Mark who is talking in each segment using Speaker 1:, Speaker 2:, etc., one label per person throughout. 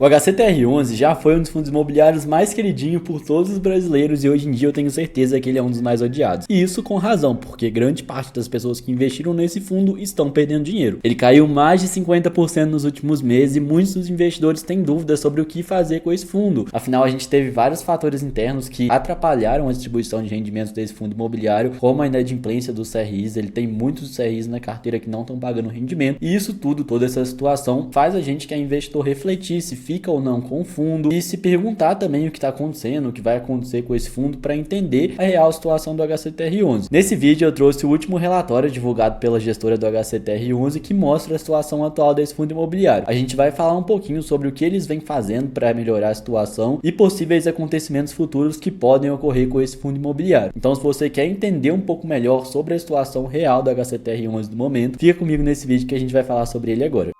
Speaker 1: O HCTR11 já foi um dos fundos imobiliários mais queridinho por todos os brasileiros e hoje em dia eu tenho certeza que ele é um dos mais odiados. E isso com razão, porque grande parte das pessoas que investiram nesse fundo estão perdendo dinheiro. Ele caiu mais de 50% nos últimos meses e muitos dos investidores têm dúvidas sobre o que fazer com esse fundo. Afinal, a gente teve vários fatores internos que atrapalharam a distribuição de rendimentos desse fundo imobiliário, como a inadimplência dos CRIs. Ele tem muitos CRIs na carteira que não estão pagando rendimento. E isso tudo, toda essa situação, faz a gente que é investidor refletir se fica ou não com o fundo e se perguntar também o que está acontecendo, o que vai acontecer com esse fundo para entender a real situação do HCTR11. Nesse vídeo eu trouxe o último relatório divulgado pela gestora do HCTR11 que mostra a situação atual desse fundo imobiliário. A gente vai falar um pouquinho sobre o que eles vêm fazendo para melhorar a situação e possíveis acontecimentos futuros que podem ocorrer com esse fundo imobiliário. Então, se você quer entender um pouco melhor sobre a situação real do HCTR11 no momento, fica comigo nesse vídeo que a gente vai falar sobre ele agora.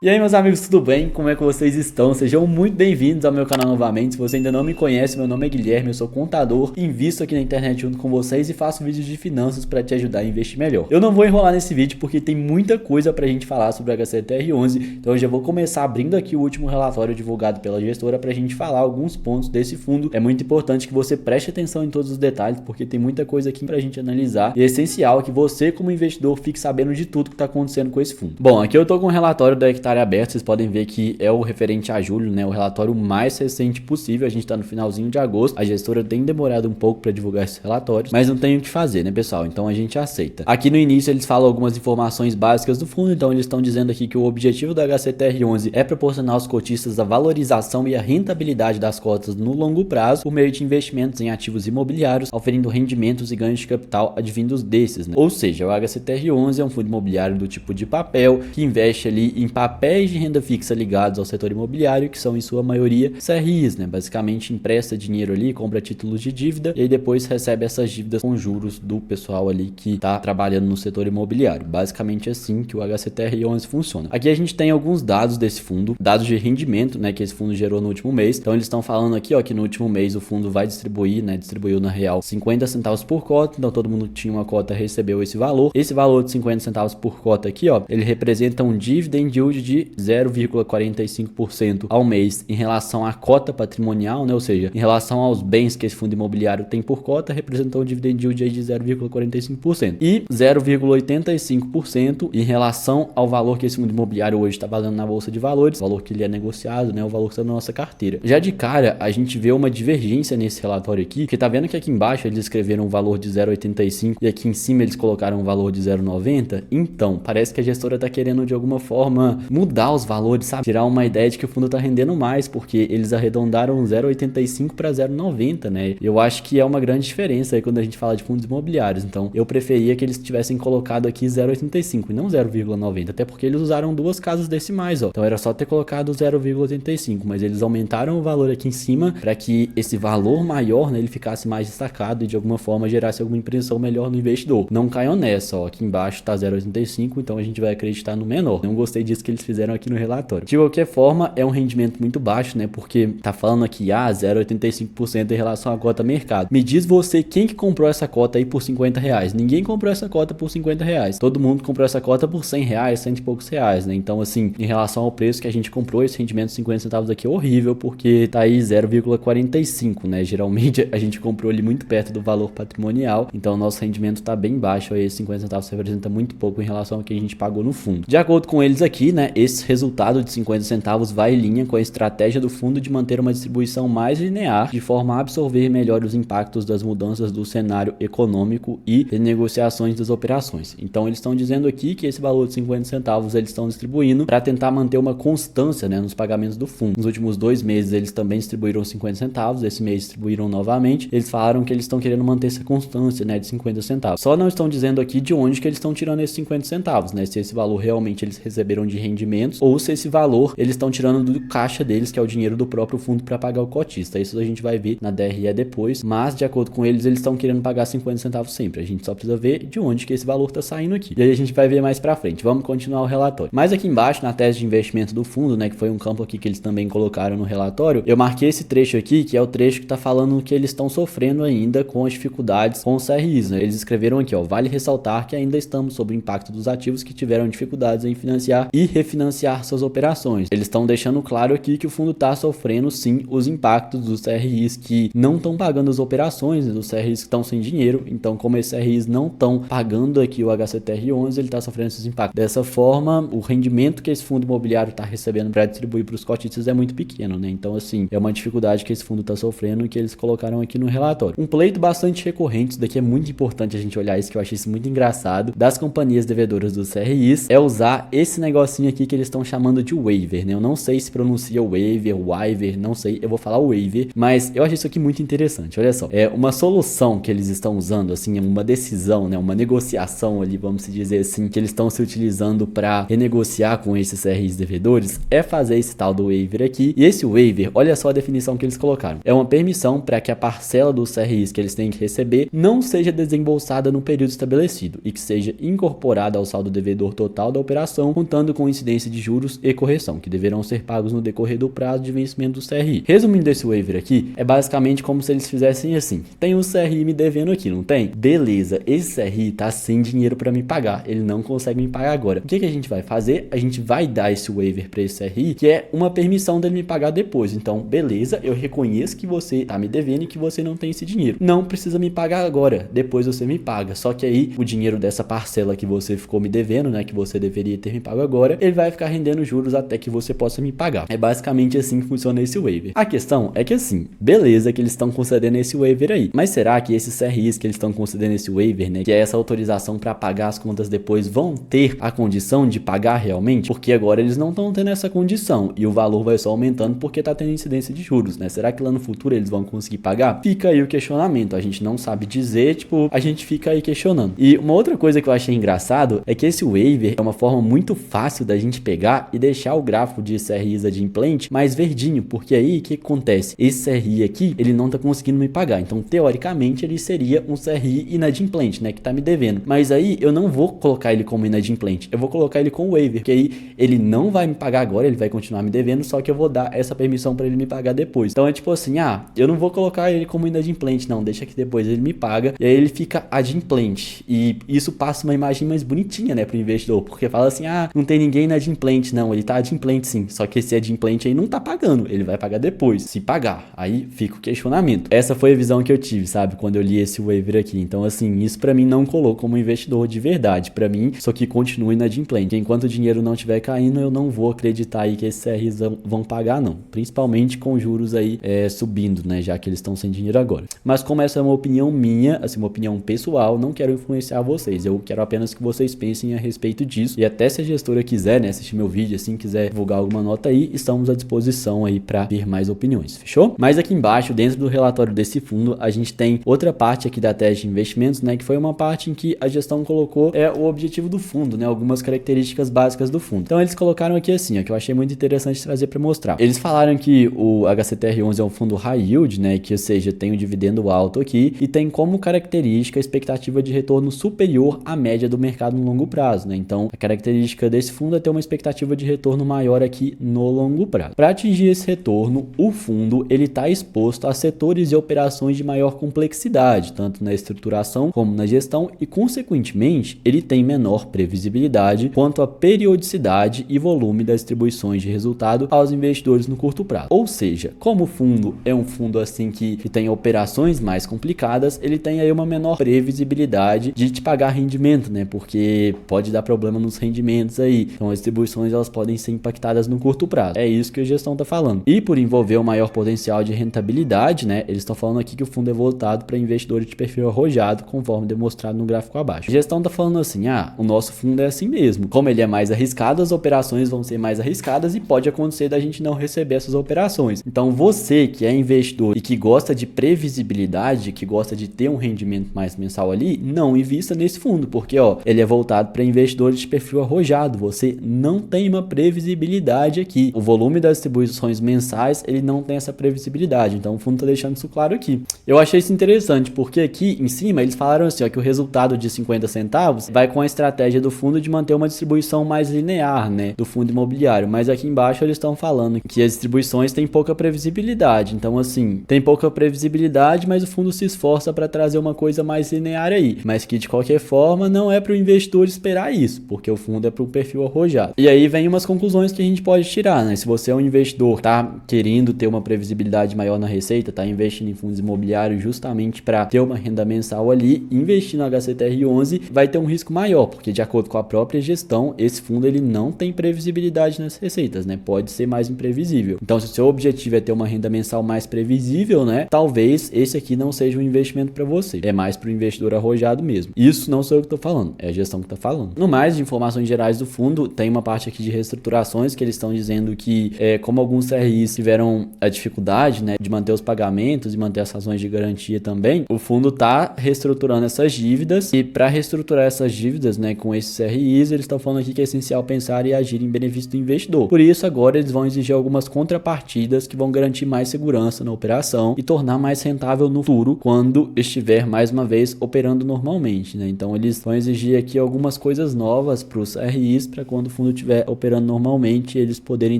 Speaker 1: E aí, meus amigos, tudo bem? Como é que vocês estão? Sejam muito bem-vindos ao meu canal novamente. Se você ainda não me conhece, meu nome é Guilherme, eu sou contador, invisto aqui na internet junto com vocês e faço vídeos de finanças para te ajudar a investir melhor. Eu não vou enrolar nesse vídeo porque tem muita coisa pra gente falar sobre o HCTR11, então eu já vou começar abrindo aqui o último relatório divulgado pela gestora pra gente falar alguns pontos desse fundo. É muito importante que você preste atenção em todos os detalhes porque tem muita coisa aqui pra gente analisar e é essencial que você, como investidor, fique sabendo de tudo que tá acontecendo com esse fundo. Bom, aqui eu tô com o relatório da Hectare aberto, vocês podem ver que é o referente a julho, né, o relatório mais recente possível. A gente tá no finalzinho de agosto, a gestora tem demorado um pouco para divulgar esses relatórios, mas não tem o que fazer, né, pessoal? Então a gente aceita. Aqui no início eles falam algumas informações básicas do fundo, então eles estão dizendo aqui que o objetivo do HCTR11 é proporcionar aos cotistas a valorização e a rentabilidade das cotas no longo prazo por meio de investimentos em ativos imobiliários, oferindo rendimentos e ganhos de capital advindos desses, né? Ou seja, o HCTR11 é um fundo imobiliário do tipo de papel que investe ali em papéis de renda fixa ligados ao setor imobiliário, que são em sua maioria CRIs, né? Basicamente empresta dinheiro ali, compra títulos de dívida e aí depois recebe essas dívidas com juros do pessoal ali que tá trabalhando no setor imobiliário. Basicamente assim que o HCTR11 funciona. Aqui a gente tem alguns dados desse fundo, dados de rendimento, né, que esse fundo gerou no último mês. Então eles estão falando aqui, ó, que no último mês o fundo vai distribuir, né, distribuiu na real 50 centavos por cota, então todo mundo que tinha uma cota recebeu esse valor. Esse valor de 50 centavos por cota aqui, ó, ele representa um dividend yield de 0,45% ao mês em relação à cota patrimonial, né? Ou seja, em relação aos bens que esse fundo imobiliário tem por cota, representou um dividend yield aí de 0,45% e 0,85% em relação ao valor que esse fundo imobiliário hoje está valendo na bolsa de valores, o valor que ele é negociado, né? O valor que está na nossa carteira. Já de cara, a gente vê uma divergência nesse relatório aqui, que tá vendo que aqui embaixo eles escreveram um valor de 0,85 e aqui em cima eles colocaram um valor de 0,90. Então, parece que a gestora tá querendo de alguma forma mudar os valores, sabe? Tirar uma ideia de que o fundo tá rendendo mais, porque eles arredondaram 0,85 para 0,90, né? Eu acho que é uma grande diferença aí quando a gente fala de fundos imobiliários. Então, eu preferia que eles tivessem colocado aqui 0,85 e não 0,90, até porque eles usaram duas casas decimais, ó. Então, era só ter colocado 0,85, mas eles aumentaram o valor aqui em cima para que esse valor maior, né, ele ficasse mais destacado e de alguma forma gerasse alguma impressão melhor no investidor. Não caiam nessa, ó. Aqui embaixo tá 0,85, então a gente vai acreditar no menor. Não gostei disso que eles fizeram aqui no relatório. De qualquer forma, é um rendimento muito baixo, né? Porque tá falando aqui, 0,85% em relação à cota mercado. Me diz você quem que comprou essa cota aí por R$50. Ninguém comprou essa cota por R$50. Todo mundo comprou essa cota por R$100, cento e poucos reais, né? Então, assim, em relação ao preço que a gente comprou, esse rendimento de 50 centavos aqui é horrível, porque tá aí 0,45, né? Geralmente a gente comprou ali muito perto do valor patrimonial, então o nosso rendimento tá bem baixo aí, 50 centavos representa muito pouco em relação ao que a gente pagou no fundo. De acordo com eles aqui, né, esse resultado de 50 centavos vai em linha com a estratégia do fundo de manter uma distribuição mais linear, de forma a absorver melhor os impactos das mudanças do cenário econômico e renegociações das operações. Então eles estão dizendo aqui que esse valor de 50 centavos eles estão distribuindo para tentar manter uma constância, né, nos pagamentos do fundo. Nos últimos 2 meses eles também distribuíram 50 centavos, esse mês distribuíram novamente. Eles falaram que eles estão querendo manter essa constância, né, de 50 centavos. Só não estão dizendo aqui de onde que eles estão tirando esses 50 centavos, né, se esse valor realmente eles receberam de rendimentos ou se esse valor eles estão tirando do caixa deles, que é o dinheiro do próprio fundo, para pagar o cotista. Isso a gente vai ver na DRE depois, mas de acordo com eles estão querendo pagar 50 centavos sempre. A gente só precisa ver de onde que esse valor está saindo aqui. E aí a gente vai ver mais para frente. Vamos continuar o relatório. Mas aqui embaixo, na tese de investimento do fundo, né, que foi um campo aqui que eles também colocaram no relatório, eu marquei esse trecho aqui, que é o trecho que está falando que eles estão sofrendo ainda com as dificuldades com os CRIs, né? Eles escreveram aqui, ó, vale ressaltar que ainda estamos sob o impacto dos ativos que tiveram dificuldades em financiar e refinanciar financiar suas operações. Eles estão deixando claro aqui que o fundo está sofrendo sim os impactos dos CRIs que não estão pagando as operações, dos CRIs que estão sem dinheiro. Então, como esses CRIs não estão pagando aqui o HCTR11, ele está sofrendo esses impactos. Dessa forma, o rendimento que esse fundo imobiliário está recebendo para distribuir para os cotistas é muito pequeno, né? Então, assim, é uma dificuldade que esse fundo está sofrendo e que eles colocaram aqui no relatório. Um pleito bastante recorrente, isso daqui é muito importante a gente olhar isso, que eu achei isso muito engraçado, das companhias devedoras dos CRIs, é usar esse negocinho aqui que eles estão chamando de waiver, né? Eu não sei se pronuncia waiver, não sei, eu vou falar waiver, mas eu achei isso aqui muito interessante. Olha só, é uma solução que eles estão usando, assim, uma decisão, né? Uma negociação ali, vamos dizer assim, que eles estão se utilizando para renegociar com esses CRIs devedores, é fazer esse tal do waiver aqui. E esse waiver, olha só a definição que eles colocaram. É uma permissão para que a parcela dos CRIs que eles têm que receber não seja desembolsada no período estabelecido e que seja incorporada ao saldo devedor total da operação, contando com incidência de juros e correção, que deverão ser pagos no decorrer do prazo de vencimento do CRI. Resumindo esse waiver aqui, é basicamente como se eles fizessem assim: tem um CRI me devendo aqui, não tem? Beleza, esse CRI tá sem dinheiro para me pagar, ele não consegue me pagar agora. O que a gente vai fazer? A gente vai dar esse waiver para esse CRI, que é uma permissão dele me pagar depois. Então, beleza, eu reconheço que você tá me devendo e que você não tem esse dinheiro. Não precisa me pagar agora, depois você me paga. Só que aí, o dinheiro dessa parcela que você ficou me devendo, né, que você deveria ter me pago agora, ele vai ficar rendendo juros até que você possa me pagar. É basicamente assim que funciona esse waiver. A questão é que assim, beleza que eles estão concedendo esse waiver aí, mas será que esses CRIs que eles estão concedendo esse waiver, né, que é essa autorização para pagar as contas depois, vão ter a condição de pagar realmente? Porque agora eles não estão tendo essa condição e o valor vai só aumentando porque tá tendo incidência de juros, né? Será que lá no futuro eles vão conseguir pagar? Fica aí o questionamento, a gente não sabe dizer, tipo, a gente fica aí questionando. E uma outra coisa que eu achei engraçado é que esse waiver é uma forma muito fácil da gente pegar e deixar o gráfico de CRIs adimplente mais verdinho, porque aí o que acontece? Esse CRI aqui, ele não tá conseguindo me pagar, então teoricamente ele seria um CRI inadimplente, né, que tá me devendo, mas aí eu não vou colocar ele como inadimplente, eu vou colocar ele com waiver, porque aí ele não vai me pagar agora, ele vai continuar me devendo, só que eu vou dar essa permissão para ele me pagar depois. Então é tipo assim, eu não vou colocar ele como inadimplente, não, deixa que depois ele me paga, e aí ele fica adimplente, e isso passa uma imagem mais bonitinha, né, pro investidor, porque fala assim, não tem ninguém inadimplente, não, ele tá adimplente sim, só que esse adimplente aí não tá pagando, ele vai pagar depois, se pagar, aí fica o questionamento. Essa foi a visão que eu tive, sabe, quando eu li esse waiver aqui. Então assim, isso pra mim não colou como investidor de verdade, pra mim isso aqui continua inadimplente, enquanto o dinheiro não estiver caindo, eu não vou acreditar aí que esses CRs vão pagar não, principalmente com juros aí subindo, né, já que eles estão sem dinheiro agora. Mas como essa é uma opinião minha, assim, uma opinião pessoal, não quero influenciar vocês, eu quero apenas que vocês pensem a respeito disso, e até se a gestora quiser, né, assistir meu vídeo, assim, quiser divulgar alguma nota aí, estamos à disposição aí para ver mais opiniões, fechou? Mas aqui embaixo, dentro do relatório desse fundo, a gente tem outra parte aqui da tese de investimentos, né, que foi uma parte em que a gestão colocou o objetivo do fundo, né, algumas características básicas do fundo. Então eles colocaram aqui assim, que eu achei muito interessante trazer para mostrar. Eles falaram que o HCTR11 é um fundo high yield, né, que ou seja, tem um dividendo alto aqui e tem como característica a expectativa de retorno superior à média do mercado no longo prazo, né? Então, a característica desse fundo é ter uma expectativa de retorno maior aqui no longo prazo. Para atingir esse retorno, o fundo ele está exposto a setores e operações de maior complexidade, tanto na estruturação como na gestão, e consequentemente ele tem menor previsibilidade quanto à periodicidade e volume das distribuições de resultado aos investidores no curto prazo. Ou seja, como o fundo é um fundo assim que tem operações mais complicadas, ele tem aí uma menor previsibilidade de te pagar rendimento, né? Porque pode dar problema nos rendimentos aí. Então as distribuições elas podem ser impactadas no curto prazo. É isso que a gestão está falando. E por envolver o maior potencial de rentabilidade, né? Eles estão falando aqui que o fundo é voltado para investidores de perfil arrojado, conforme demonstrado no gráfico abaixo. A gestão está falando assim, o nosso fundo é assim mesmo. Como ele é mais arriscado, as operações vão ser mais arriscadas e pode acontecer da gente não receber essas operações. Então você que é investidor e que gosta de previsibilidade, que gosta de ter um rendimento mais mensal ali, não invista nesse fundo, porque ele é voltado para investidores de perfil arrojado. Você não tem uma previsibilidade aqui. O volume das distribuições mensais, ele não tem essa previsibilidade. Então o fundo está deixando isso claro aqui. Eu achei isso interessante, porque aqui em cima eles falaram assim, que o resultado de 50 centavos vai com a estratégia do fundo de manter uma distribuição mais linear, né, do fundo imobiliário. Mas aqui embaixo eles estão falando que as distribuições têm pouca previsibilidade. Então assim, tem pouca previsibilidade, mas o fundo se esforça para trazer uma coisa mais linear aí. Mas que de qualquer forma não é para o investidor esperar isso, porque o fundo é para o perfil arrojado. imobiliário. E aí vem umas conclusões que a gente pode tirar, né? Se você é um investidor, tá querendo ter uma previsibilidade maior na receita, tá investindo em fundos imobiliários justamente para ter uma renda mensal ali, investir no HCTR11 vai ter um risco maior, porque de acordo com a própria gestão, esse fundo ele não tem previsibilidade nas receitas, né? Pode ser mais imprevisível. Então, se o seu objetivo é ter uma renda mensal mais previsível, né? Talvez esse aqui não seja um investimento para você. É mais para o investidor arrojado mesmo. Isso não sou eu que tô falando, é a gestão que tá falando. No mais, de informações gerais do fundo, tem uma parte aqui de reestruturações que eles estão dizendo que, como alguns CRIs tiveram a dificuldade, né, de manter os pagamentos e manter as razões de garantia também, o fundo tá reestruturando essas dívidas e para reestruturar essas dívidas, né, com esses CRIs, eles estão falando aqui que é essencial pensar e agir em benefício do investidor. Por isso, agora eles vão exigir algumas contrapartidas que vão garantir mais segurança na operação e tornar mais rentável no futuro quando estiver mais uma vez operando normalmente, né? Então eles vão exigir aqui algumas coisas novas para os RIs para quando o fundo estiver operando normalmente eles poderem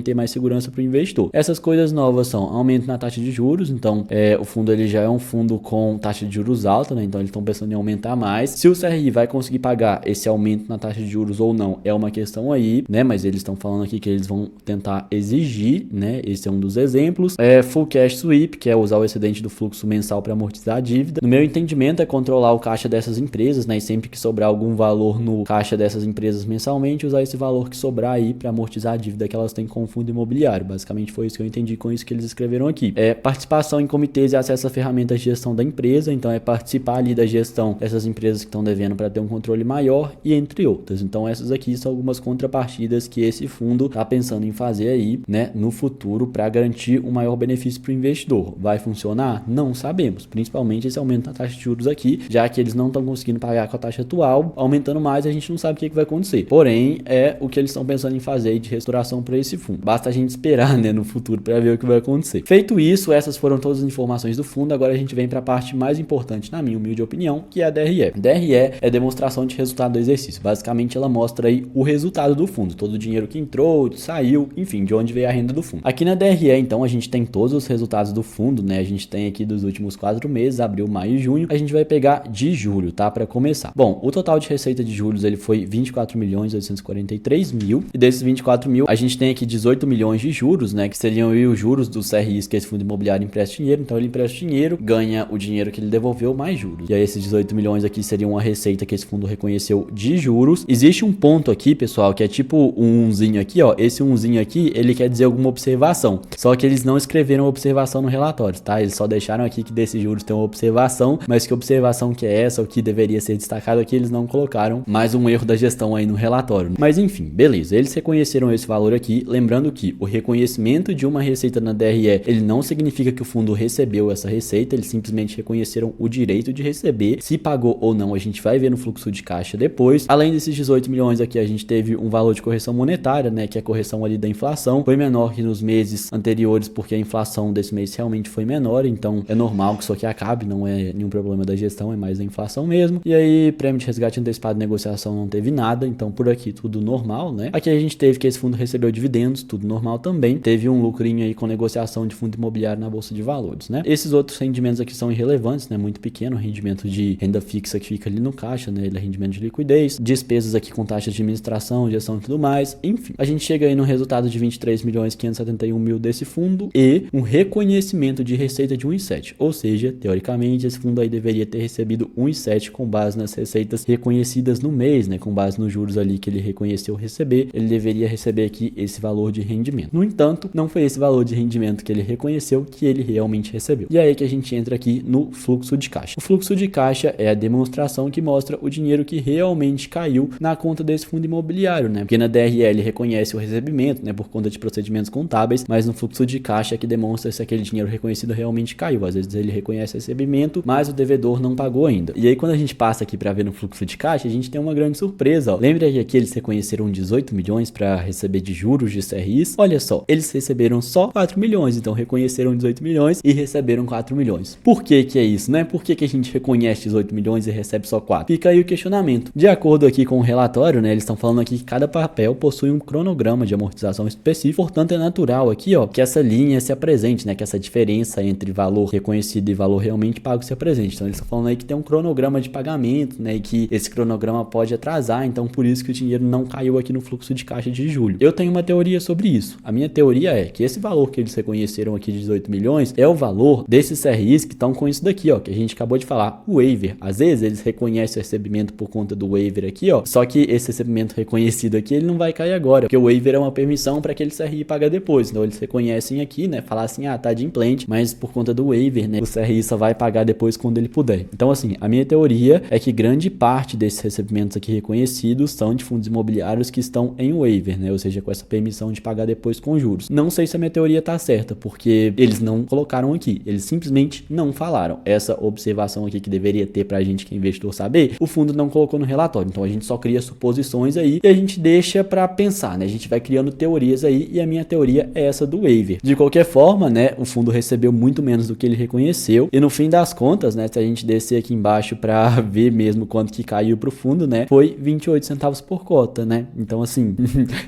Speaker 1: ter mais segurança para o investidor. Essas coisas novas são aumento na taxa de juros, então o fundo ele já é um fundo com taxa de juros alta, né? Então eles estão pensando em aumentar mais. Se o CRI vai conseguir pagar esse aumento na taxa de juros ou não é uma questão aí, né? Mas eles estão falando aqui que eles vão tentar exigir, né? Esse é um dos exemplos. Full cash sweep, que é usar o excedente do fluxo mensal para amortizar a dívida. No meu entendimento é controlar o caixa dessas empresas, né? E sempre que sobrar algum valor no caixa dessas empresas mensalmente, usar esse valor que sobrar aí para amortizar a dívida que elas têm com o fundo imobiliário. Basicamente foi isso que eu entendi com isso que eles escreveram aqui. Participação em comitês e acesso a ferramentas de gestão da empresa, então é participar ali da gestão dessas empresas que estão devendo para ter um controle maior e entre outras. Então essas aqui são algumas contrapartidas que esse fundo está pensando em fazer aí, né, no futuro para garantir um maior benefício para o investidor. Vai funcionar? Não sabemos, principalmente esse aumento na taxa de juros aqui, já que eles não estão conseguindo pagar com a taxa atual, aumentando mais a gente não sabe o que vai acontecer. Porém, é o que eles estão pensando em fazer de restauração para esse fundo. Basta a gente esperar, né, no futuro para ver o que vai acontecer. Feito isso, essas foram todas as informações do fundo. Agora a gente vem para a parte mais importante, na minha humilde opinião, que é a DRE. DRE é demonstração de resultado do exercício. Basicamente, ela mostra aí o resultado do fundo, todo o dinheiro que entrou, saiu, enfim, de onde veio a renda do fundo. Aqui na DRE, então, a gente tem todos os resultados do fundo, né? A gente tem aqui dos últimos 4 meses, abril, maio e junho. A gente vai pegar de julho, tá? Para começar. Bom, o total de receita de juros ele foi 24.843.000 e desses 24 mil, a gente tem aqui 18 milhões de juros, né? Que seriam aí os juros dos CRIs que esse fundo imobiliário empresta dinheiro. Então ele empresta dinheiro, ganha o dinheiro que ele devolveu mais juros. E aí esses 18 milhões aqui seriam a receita que esse fundo reconheceu de juros. Existe um ponto aqui, pessoal, que é tipo um umzinho aqui, ó. Esse umzinho aqui, ele quer dizer alguma observação. Só que eles não escreveram observação no relatório, tá? Eles só deixaram aqui que desses juros tem uma observação, mas que observação que é essa, o que deveria ser destacado aqui, eles não colocaram. Mais um erro da gestão aí no relatório. Mas enfim, beleza. Eles reconheceram esse valor aqui, lembrando que o reconhecimento de uma receita na DRE, ele não significa que o fundo recebeu essa receita, eles simplesmente reconheceram o direito de receber. Se pagou ou não, a gente vai ver no fluxo de caixa depois. Além desses 18 milhões aqui, a gente teve um valor de correção monetária, né, que é a correção ali da inflação. Foi menor que nos meses anteriores, porque a inflação desse mês realmente foi menor, então é normal que isso aqui acabe, não é nenhum problema da gestão, é mais da inflação mesmo. E aí, prêmio de resgate antecipado de negociação não teve nada, então por aqui tudo normal, né? Aqui a gente teve que esse fundo recebeu dividendos, tudo normal também. Teve um lucrinho aí com negociação de fundo imobiliário na bolsa de valores, né? Esses outros rendimentos aqui são irrelevantes, né? Muito pequeno, rendimento de renda fixa que fica ali no caixa, né? Ele é rendimento de liquidez, despesas aqui com taxas de administração, gestão e tudo mais, enfim. A gente chega aí no resultado de 23.571.000 desse fundo e um reconhecimento de receita de 1,7, ou seja, teoricamente esse fundo aí deveria ter recebido 1,7 com base nas receitas reconhecidas no mês, né? Com base nos juros ali que ele reconheceu receber, ele deveria receber aqui esse valor de rendimento. No entanto, não foi esse valor de rendimento que ele reconheceu que ele realmente recebeu. E aí que a gente entra aqui no fluxo de caixa. O fluxo de caixa é a demonstração que mostra o dinheiro que realmente caiu na conta desse fundo imobiliário, né? Porque na DRE ele reconhece o recebimento, né? Por conta de procedimentos contábeis, mas no fluxo de caixa é que demonstra se aquele dinheiro reconhecido realmente caiu. Às vezes ele reconhece o recebimento, mas o devedor não pagou ainda. E aí quando a gente passa aqui para ver no fluxo de caixa, a gente tem uma grande surpresa, ó. Lembra que aqui eles reconheceram 18 milhões para receber de juros de CRIs? Olha só, eles receberam só 4 milhões, então reconheceram 18 milhões e receberam 4 milhões. Por que que é isso, né? Por que que a gente reconhece 18 milhões e recebe só 4? Fica aí o questionamento. De acordo aqui com o relatório, né, eles estão falando aqui que cada papel possui um cronograma de amortização específico, portanto é natural aqui, ó, que essa linha se apresente, né, que essa diferença entre valor reconhecido e valor realmente pago se apresente. Então eles estão falando aí que tem um cronograma de pagamento, né, e que esse cronograma pode atrasar, então por isso que o dinheiro não caiu aqui no fluxo de caixa de julho. Eu tenho uma teoria sobre isso. A minha teoria é que esse valor que eles reconheceram aqui de 18 milhões é o valor desses CRIs que estão com isso daqui, ó, que a gente acabou de falar, o waiver. Às vezes eles reconhecem o recebimento por conta do waiver aqui, ó, só que esse recebimento reconhecido aqui, ele não vai cair agora, porque o waiver é uma permissão para aquele CRI pagar depois. Então eles reconhecem aqui, né, falar assim, tá de implante, mas por conta do waiver, né, o CRI só vai pagar depois quando ele puder. Então assim, a minha teoria é que grande parte desses recebimentos aqui reconhecidos são de fundos imobiliários que estão em waiver, né, ou seja, com essa permissão de pagar depois com juros. Não sei se a minha teoria tá certa, porque eles não colocaram aqui, eles simplesmente não falaram. Essa observação aqui que deveria ter pra gente que é investidor saber, o fundo não colocou no relatório. Então a gente só cria suposições aí e a gente deixa pra pensar, né? A gente vai criando teorias aí e a minha teoria é essa do waiver. De qualquer forma, né, o fundo recebeu muito menos do que ele reconheceu e no fim das contas, né, se a gente descer aqui embaixo pra ver mesmo quanto que caiu pro fundo, né, foi 28 centavos por cota, né? Então assim,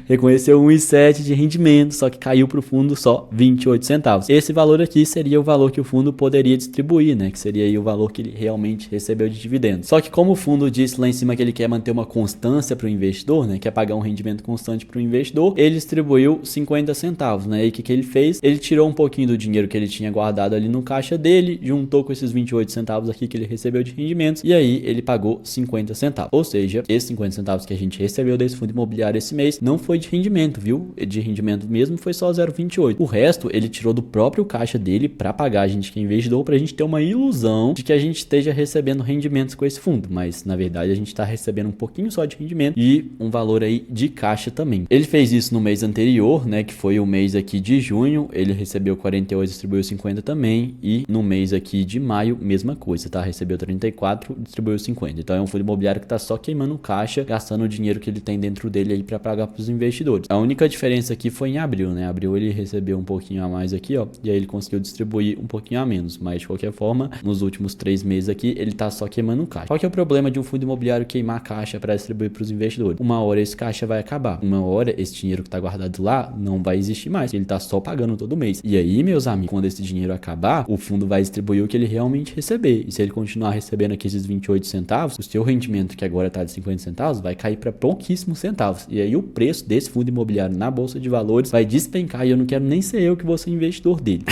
Speaker 1: reconheceu 1,7 de rendimento, só que caiu pro fundo só 28 centavos. Esse valor aqui seria o valor que o fundo poderia distribuir, né, que seria aí o valor que ele realmente recebeu de dividendos. Só que como o fundo disse lá em cima que ele quer manter uma constância para o investidor, né, quer pagar um rendimento constante para o investidor, ele distribuiu 50 centavos, né? E o que ele fez? Ele tirou um pouquinho do dinheiro que ele tinha guardado ali no caixa dele, juntou com esses 28 centavos aqui que ele recebeu de rendimentos e aí ele pagou 50 centavos. Ou seja, esses 50 centavos que a gente recebeu desse fundo imobiliário esse mês não foi de rendimento, viu? De rendimento mesmo foi só 0,28. O resto ele tirou do próprio caixa dele para pagar a gente que é investidor, pra gente ter uma ilusão de que a gente esteja recebendo rendimentos com esse fundo, mas na verdade a gente está recebendo um pouquinho só de rendimento e um valor aí de caixa também. Ele fez isso no mês anterior, né, que foi o mês aqui de junho, ele recebeu 48, distribuiu 50 também, e no mês aqui de maio, mesma coisa, tá? Recebeu 34, distribuiu 50. Então é um fundo imobiliário que tá só queimando caixa, gastando o dinheiro que ele tem dentro dele aí para pagar para os investidores. A única diferença aqui foi em abril, né? Abril ele recebeu um pouquinho a mais aqui, ó, e aí ele conseguiu distribuir um pouquinho a menos, mas de qualquer forma, nos últimos 3 meses aqui, ele tá só queimando caixa. Qual que é o problema de um fundo imobiliário queimar caixa para distribuir para os investidores? Uma hora esse caixa vai acabar. Uma hora esse dinheiro que tá guardado lá não vai existir mais. Ele tá só pagando todo mês. E aí, meus amigos, quando esse dinheiro acabar, o fundo vai distribuir o que ele realmente receber. E se ele continuar recebendo aqui esses 28 centavos, o seu rendimento, que agora tá de 50 centavos, vai cair para pouquíssimos centavos. E aí o preço desse fundo imobiliário na bolsa de valores vai despencar e eu não quero nem ser eu que vou ser investidor dele.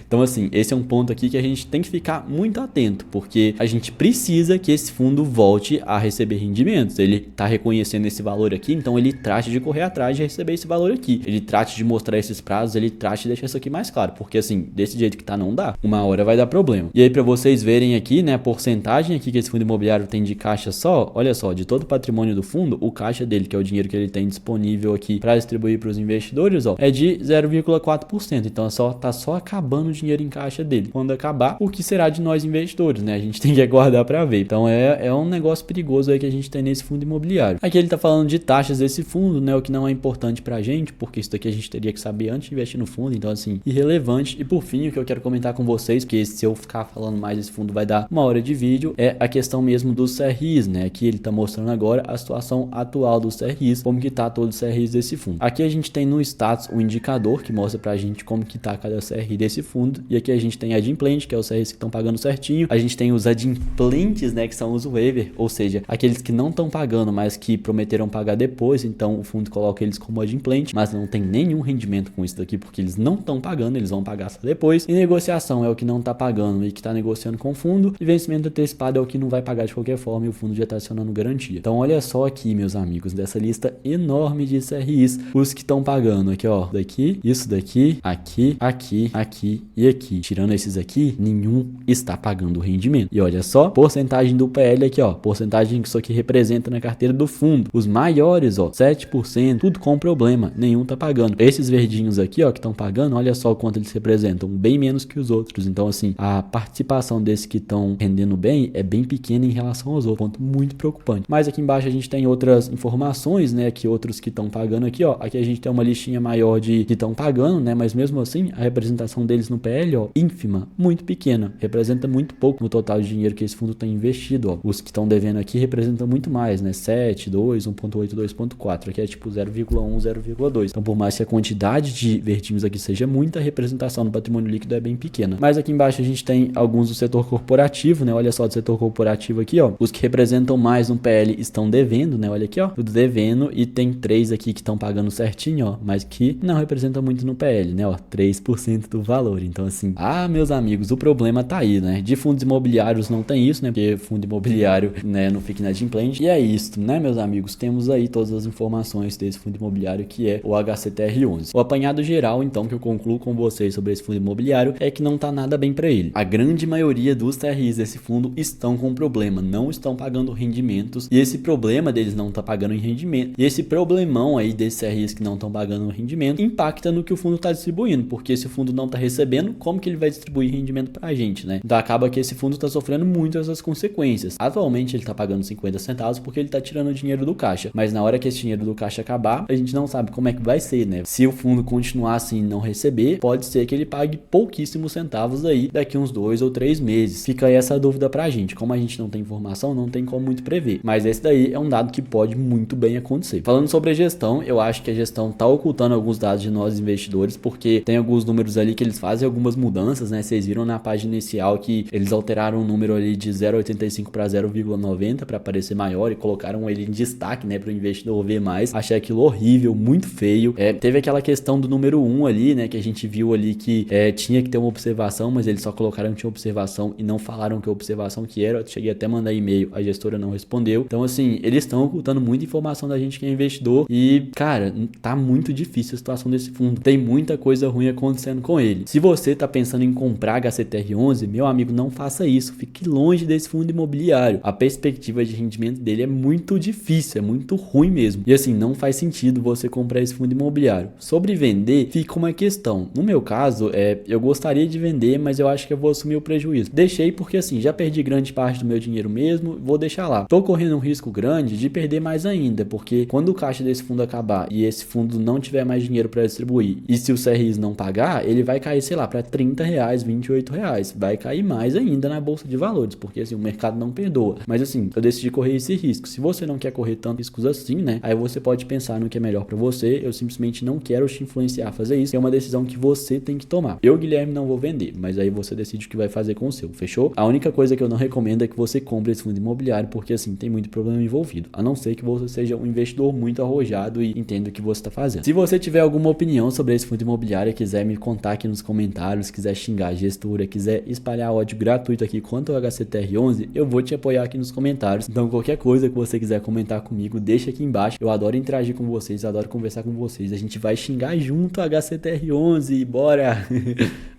Speaker 1: Então assim, esse é um ponto aqui que a gente tem que ficar muito atento, porque a gente precisa que esse fundo volte a receber rendimentos. Ele tá reconhecendo esse valor aqui, então ele trate de correr atrás de receber esse valor aqui. Ele trate de mostrar esses prazos, ele trate de deixar isso aqui mais claro, porque assim, desse jeito que tá não dá. Uma hora vai dar problema. E aí para vocês verem aqui, né, a porcentagem aqui que esse fundo imobiliário tem de caixa só, olha só, de todo o patrimônio do fundo, o caixa dele, que é o dinheiro que ele tem disponível aqui para distribuir para os investidores, ó, é de 0,4%. Então tá só acabando o dinheiro em caixa dele. Quando acabar, o que será de nós investidores, né? A gente tem que aguardar para ver. Então é um negócio perigoso aí que a gente tem nesse fundo imobiliário. Aqui ele tá falando de taxas desse fundo, né? O que não é importante pra gente, porque isso daqui a gente teria que saber antes de investir no fundo, então assim, irrelevante. E por fim, o que eu quero comentar com vocês, porque se eu ficar falando mais desse fundo vai dar 1 hora de vídeo, é a questão mesmo dos CRIs, né? Aqui ele tá mostrando agora a situação atual dos CRIs, como que tá todos os CRIs desse fundo. Aqui a gente tem no status um indicador que mostra pra gente como que tá cada CRI desse fundo, e aqui a gente tem adimplente, que é os CRIs que estão pagando certinho. A gente tem os adimplentes, né, que são os waiver, ou seja, aqueles que não estão pagando, mas que prometeram pagar depois, então o fundo coloca eles como adimplente, mas não tem nenhum rendimento com isso daqui, porque eles não estão pagando, eles vão pagar só depois. E negociação é o que não está pagando e que está negociando com o fundo, e vencimento antecipado é o que não vai pagar de qualquer forma e o fundo já está acionando garantia. Então olha só aqui, meus amigos, dessa lista enorme de CRIs, os que estão pagando aqui, ó, daqui, isso daqui, aqui, aqui, aqui e aqui. Tirando esses aqui, nenhum está pagando rendimento. E olha só, porcentagem do PL aqui, ó, porcentagem que isso aqui representa na carteira do fundo. Os maiores, ó, 7%, tudo com problema, nenhum tá pagando. Esses verdinhos aqui, ó, que estão pagando, olha só o quanto eles representam, bem menos que os outros. Então assim, a participação desses que estão rendendo bem é bem pequena em relação aos outros, ponto muito preocupante. Mas aqui embaixo a gente tem outras informações, né, que outros que estão pagando aqui, ó, aqui a gente tem uma listinha maior de que estão pagando, né, mas mesmo assim, a representação deles no PL, ó, ínfima, muito pequena, representa muito pouco no total de dinheiro que esse fundo tem investido, ó. Os que estão devendo aqui representam muito mais, né, 7, 2, 1.8, 2.4, aqui é tipo 0,1, 0,2. Então por mais que a quantidade de verdinhos aqui seja muita, a representação no patrimônio líquido é bem pequena. Mas aqui embaixo a gente tem alguns do setor corporativo, né, olha só do setor corporativo aqui, ó, os que representam mais no PL estão devendo, né, olha aqui, ó, tudo fundos devendo e tem 3 aqui que estão pagando certinho, ó, mas que não representa muito no PL, né, ó, 3% do valor. Então assim, meus amigos, o problema tá aí, né? De fundos imobiliários não tem isso, né? Porque fundo imobiliário, né, não fica inadimplente. E é isso, né, meus amigos? Temos aí todas as informações desse fundo imobiliário que é o HCTR11. O apanhado geral, então, que eu concluo com vocês sobre esse fundo imobiliário é que não tá nada bem para ele. A grande maioria dos TRIs desse fundo estão com problema, não estão pagando rendimentos, e esse problema deles não tá pagando em rendimento, e esse problemão aí desses TRIs que não estão pagando rendimento impacta no que o fundo tá distribuindo, porque se o fundo não tá recebendo, como que ele vai distribuir rendimento pra gente, né? Então acaba que esse fundo tá sofrendo muito essas consequências. Atualmente ele tá pagando 50 centavos porque ele tá tirando o dinheiro do caixa, mas na hora que esse dinheiro do caixa acabar, a gente não sabe como é que vai ser, né? Se o fundo continuar assim e não receber, pode ser que ele pague pouquíssimos centavos aí daqui uns 2 ou 3 meses. Fica aí essa dúvida pra gente. Como a gente não tem informação, não tem como muito prever. Mas esse daí é um dado que pode muito bem acontecer. Falando sobre a gestão, eu acho que a gestão tá ocultando alguns dados de nós investidores, porque tem alguns números ali que eles fazem algumas mudanças, né? Vocês viram na página inicial que eles alteraram o número ali de 0,85 para 0,90 para parecer maior e colocaram ele em destaque, né, para o investidor ver mais. Achei aquilo horrível, muito feio. Teve aquela questão do número 1 ali, né, que a gente viu ali que tinha que ter uma observação, mas eles só colocaram que tinha observação e não falaram que observação que era. Eu cheguei até a mandar e-mail, a gestora não respondeu. Então, assim, eles estão ocultando muita informação da gente que é investidor e, cara, tá muito difícil a situação desse fundo. Tem muita coisa ruim acontecendo com ele. Se você tá pensando em comprar HCTR11, meu amigo, não faça isso. Fique longe desse fundo imobiliário. A perspectiva de rendimento dele é muito difícil, é muito ruim mesmo. E assim, não faz sentido você comprar esse fundo imobiliário. Sobre vender, fica uma questão. No meu caso, eu gostaria de vender, mas eu acho que eu vou assumir o prejuízo. Deixei porque assim, já perdi grande parte do meu dinheiro mesmo, vou deixar lá. Tô correndo um risco grande de perder mais ainda, porque quando o caixa desse fundo acabar e esse fundo não tiver mais dinheiro para distribuir, e se o CRIs não pagar, ele vai cair, sei lá, para R$30, R$28. Vai cair mais ainda na bolsa de valores, porque assim, o mercado não perdoa. Mas assim, eu decidi correr esse risco. Se você não quer correr tantos riscos assim, né? Aí você pode pensar no que é melhor para você. Eu simplesmente não quero te influenciar a fazer isso. É uma decisão que você tem que tomar. Eu, Guilherme, não vou vender, mas aí você decide o que vai fazer com o seu, fechou? A única coisa que eu não recomendo é que você compre esse fundo imobiliário, porque assim, tem muito problema envolvido. A não ser que você seja um investidor muito arrojado e entenda o que você está fazendo. Se você tiver alguma opinião sobre esse fundo imobiliário, quiser me contar aqui nos comentários, quiser xingar a gestora, quiser espalhar ódio gratuito aqui quanto ao HCTR11, eu vou te apoiar aqui nos comentários. Então qualquer coisa que você quiser comentar comigo, deixa aqui embaixo. Eu adoro interagir com vocês, adoro conversar com vocês. A gente vai xingar junto a HCTR11, bora!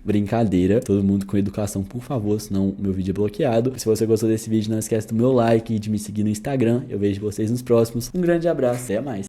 Speaker 1: Brincadeira, todo mundo com educação, por favor, senão meu vídeo é bloqueado. Se você gostou desse vídeo, não esquece do meu like e de me seguir no Instagram. Eu vejo vocês nos próximos. Um grande abraço, até mais!